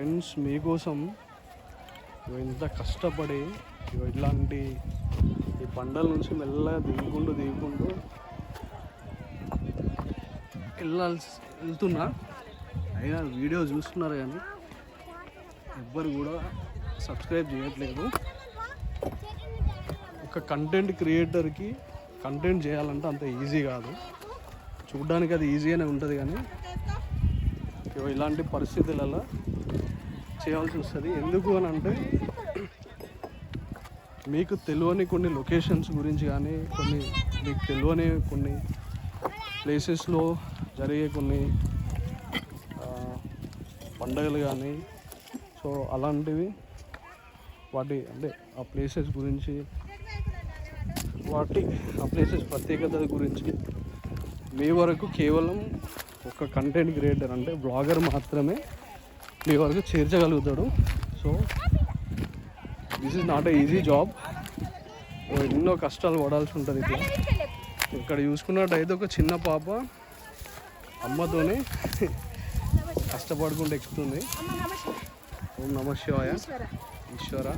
Friends మీకోసం ఇంత కష్టపడి ఇలాంటి ఈ బండల నుంచి మెల్లగా దిగుకుంటూ వెళ్తున్నా. అయినా వీడియో చూస్తున్నారు కానీ ఎవ్వరు కూడా సబ్స్క్రైబ్ చేయట్లేదు. ఒక కంటెంట్ క్రియేటర్కి కంటెంట్ చేయాలంటే అంత ఈజీ కాదు. చూడ్డానికి అది ఈజీగానే ఉంటుంది కానీ ఇలాంటి పరిస్థితులలో చేయాల్సి వస్తుంది. ఎందుకు అని అంటే మీకు తెలియని కొన్ని లొకేషన్స్ గురించి కానీ మీకు తెలియని కొన్ని ప్లేసెస్లో జరిగే కొన్ని పండుగలు కానీ సో అలాంటివి వాటి అంటే ఆ ప్లేసెస్ గురించి ఆ ప్లేసెస్ ప్రత్యేకత గురించి మీ వరకు కేవలం ఒక కంటెంట్ క్రియేటర్ అంటే బ్లాగర్ మాత్రమే మీ వరకు చేర్చగలుగుతాడు. So this is not a easy job. ఎన్నో కష్టాలు పడాల్సి ఉంటుంది. ఇక్కడ చూసుకున్నట్టయితే ఒక చిన్న పాప అమ్మతోనే కష్టపడుకుంటూ ఎక్కుతుంది. ఓం నమ శివాయ. ఈశ్వర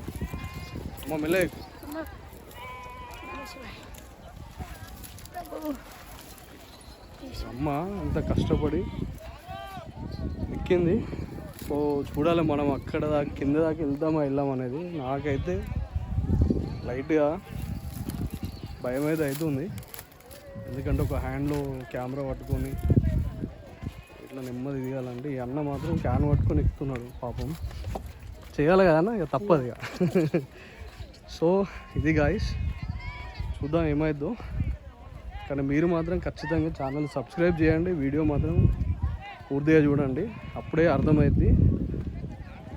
అమ్మ మెల్లే అమ్మ అంత కష్టపడి ఎక్కింది. సో చూడాలి మనం అక్కడ దాకా కింద దాకా వెళ్దాం అనేది. నాకైతే లైట్గా భయం అయితే అవుతుంది. ఎందుకంటే ఒక హ్యాండ్లో కెమెరా పట్టుకొని ఇట్లా నెమ్మది దిగాలంటే ఈ అన్న మాత్రం క్యాన్ పట్టుకొని ఎక్కుతున్నాడు. పాపం చేయాలి కదా, ఇక తప్పదు ఇక. సో ఇది గాయస్, చూద్దాం ఏమైద్దో. కానీ మీరు మాత్రం ఖచ్చితంగా ఛానల్ సబ్స్క్రైబ్ చేయండి. వీడియో మాత్రం పూర్తిగా చూడండి. అప్పుడే అర్థమైద్ది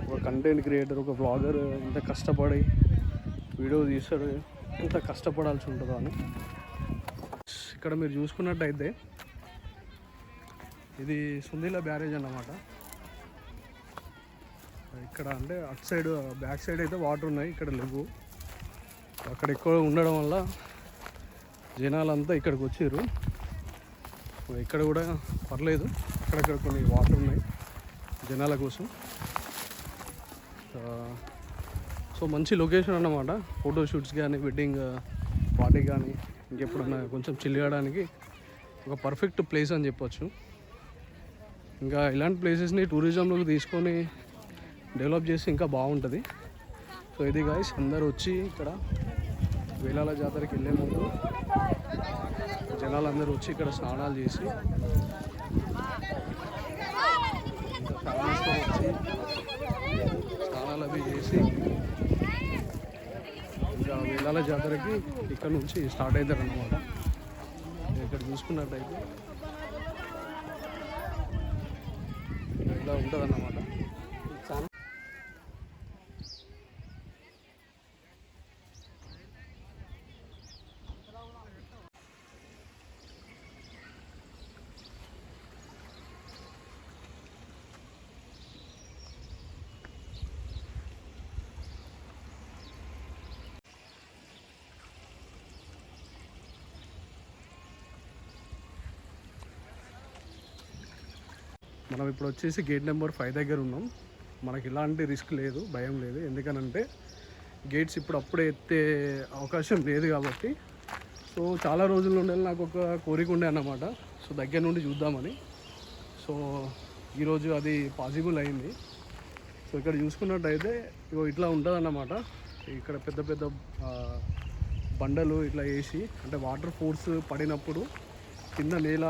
ఒక కంటెంట్ క్రియేటర్, ఒక వ్లాగర్ ఎంత కష్టపడి వీడియో తీస్తాడు, ఎంత కష్టపడాల్సి ఉంటుందో అని. ఇక్కడ మీరు చూసుకున్నట్టయితే ఇది సుందీల బ్యారేజ్ అన్నమాట. ఇక్కడ అంటే అటు సైడ్ బ్యాక్ సైడ్ అయితే వాటర్ ఉన్నాయి, ఇక్కడ లేవు. అక్కడ ఎక్కువ ఉండడం వల్ల జనాలంతా ఇక్కడికి వచ్చారు. ఇక్కడ కూడా పర్లేదు, అక్కడక్కడ కొన్ని వాటర్ ఉన్నాయి జనాల కోసం. సో మంచి లొకేషన్ అన్నమాట. ఫోటోషూట్స్ కానీ, వెడ్డింగ్ పార్టీ కానీ, ఇంకెప్పుడన్నా కొంచెం చిల్లిగడానికి ఒక పర్ఫెక్ట్ ప్లేస్ అని చెప్పొచ్చు. ఇంకా ఇలాంటి ప్లేసెస్ని టూరిజంలోకి తీసుకొని డెవలప్ చేస్తే ఇంకా బాగుంటుంది. సో ఇది గాయస్, అందరూ వచ్చి ఇక్కడ వేలాల జాతరకి వెళ్ళే ముందు జనాలందరూ వచ్చి ఇక్కడ స్నానాలు చేసి స్నానాలు అవి చేసి ఇంకా వేలాల జాతరకి ఇక్కడ నుంచి స్టార్ట్ అవుతారు అన్నమాట. ఇక్కడ చూసుకున్నట్టయితే ఇలా ఉంటుంది అన్నమాట. మనం ఇప్పుడు వచ్చేసి గేట్ నెంబర్ 5 దగ్గర ఉన్నాం. మనకి ఇలాంటి రిస్క్ లేదు, భయం లేదు. ఎందుకనంటే గేట్స్ ఇప్పుడు అప్పుడే ఎత్తే అవకాశం లేదు కాబట్టి. సో చాలా రోజుల నుండి నాకు ఒక కోరిక ఉండే అన్నమాట, సో దగ్గర నుండి చూద్దామని. సో ఈరోజు అది పాసిబుల్ అయింది. సో ఇక్కడ చూసుకున్నట్టయితే ఇట్లా ఉంటుంది అన్నమాట. ఇక్కడ పెద్ద పెద్ద బండలు ఇట్లా వేసి, అంటే వాటర్ ఫోర్స్ పడినప్పుడు కింద నేల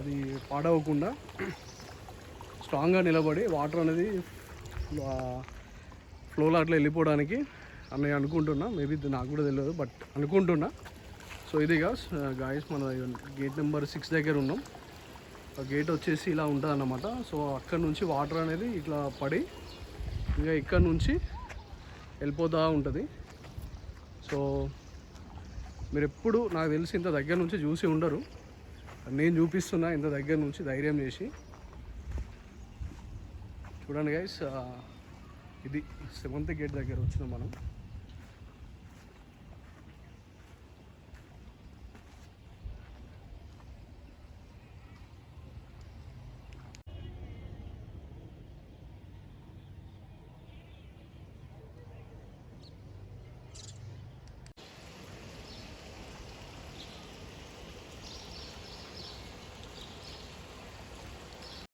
అది పాడవకుండా స్ట్రాంగ్గా నిలబడి వాటర్ అనేది ఫ్లోలో అట్లా వెళ్ళిపోవడానికి అని నేను అనుకుంటున్నా. మేబీ నాకు కూడా తెలియదు, బట్ అనుకుంటున్నా. సో ఇది గాయస్, మన గేట్ నెంబర్ 6 దగ్గర ఉన్నాం. ఆ గేట్ వచ్చేసి ఇలా ఉంటుంది అన్నమాట. సో అక్కడ నుంచి వాటర్ అనేది ఇట్లా పడి ఇంకా ఇక్కడ నుంచి వెళ్ళిపోతూ ఉంటుంది. సో మీరు ఎప్పుడు నాకు తెలిసి ఇంత దగ్గర నుంచి చూసి ఉండరు. నేను చూపిస్తున్నా ఇంత దగ్గర నుంచి ధైర్యం చేసి. చూడండి గైస్, ఇది 7th గేట్ దగ్గర వచ్చినాం మనం.